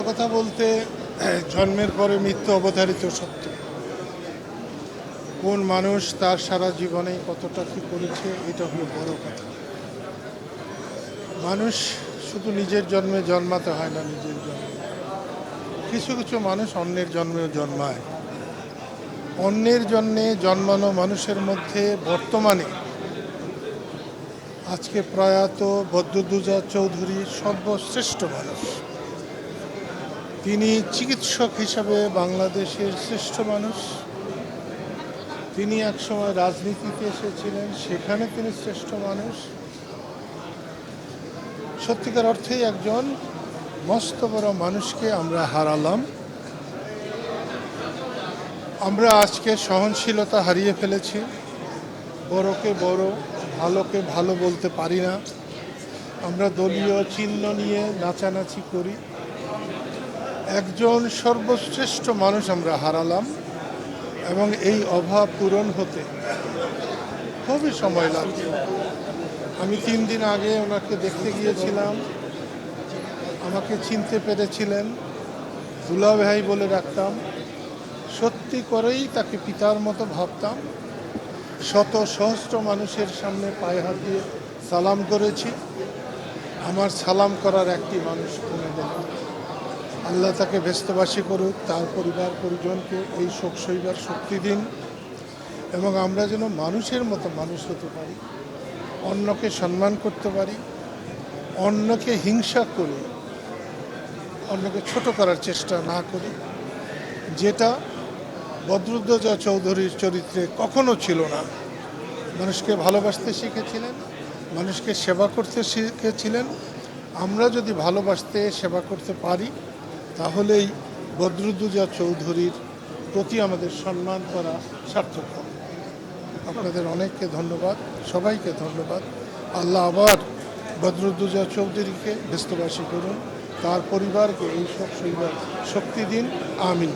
কথা বলতে জন্মের পরে মৃত্যু অবধারিত সত্য। কোন মানুষ তার সারা জীবনে কতটা কী করেছে এটা হলো বড় কথা। মানুষ শুধু নিজের জন্মে জন্মাতে হয় না, নিজের জন্মে কিছু কিছু মানুষ অন্যের জন্মেও জন্মায়। অন্যের জন্মে জন্মানো মানুষের মধ্যে বর্তমানে আজকে প্রয়াত বদরুদ্দোজা চৌধুরী সর্বশ্রেষ্ঠ মানুষ। তিনি চিকিৎসক হিসাবে বাংলাদেশের শ্রেষ্ঠ মানুষ। তিনি একসময় রাজনীতিতে এসেছিলেন, সেখানে তিনি শ্রেষ্ঠ মানুষ। সত্যিকার অর্থেই একজন মস্ত বড় মানুষকে আমরা হারালাম। আমরা আজকে সহনশীলতা হারিয়ে ফেলেছি। বড়কে বড়, ভালোকে ভালো বলতে পারি না। আমরা দলীয় চিহ্ন নিয়ে নাচানাচি করি। একজন সর্বশ্রেষ্ঠ মানুষ আমরা হারালাম এবং এই অভাব পূরণ হতে খুবই সময় লাগছে। আমি 3 দিন আগে ওনাকে দেখতে গিয়েছিলাম। আমাকে চিনতে পেরেছিলেন, দুলা ভাই বলে রাখতাম। সত্যি করেই তাকে পিতার মতো ভাবতাম। শত সহস্র মানুষের সামনে পায়ে হাত দিয়ে সালাম করেছি। আমার সালাম করার একটি মানুষ কমে গেল। আল্লাহ তাকে ব্যস্তবাসী করুক, তার পরিবার পরিজনকে এই শোক সইবার শক্তি দিন এবং আমরা যেন মানুষের মতো মানুষ হতে পারি, অন্যকে সম্মান করতে পারি, অন্যকে হিংসা করে অন্যকে ছোট করার চেষ্টা না করি, যেটা বদরুদ্দোজা চৌধুরীর চরিত্রে কখনো ছিল না। মানুষকে ভালোবাসতে শিখেছিলেন, মানুষকে সেবা করতে শিখেছিলেন। আমরা যদি ভালোবাসতে সেবা করতে পারি তাহলেই বদরুদ্দোজা চৌধুরীর প্রতি আমাদের সম্মান করা সার্থক হবে। আপনাদের অনেককে ধন্যবাদ, সবাইকে ধন্যবাদ। আল্লাহ আবার বদরুদ্দোজা চৌধুরীকে ব্যস্তবাসী করুন, তার পরিবারকে এই শোক সইবার শক্তি দিন। আমিন।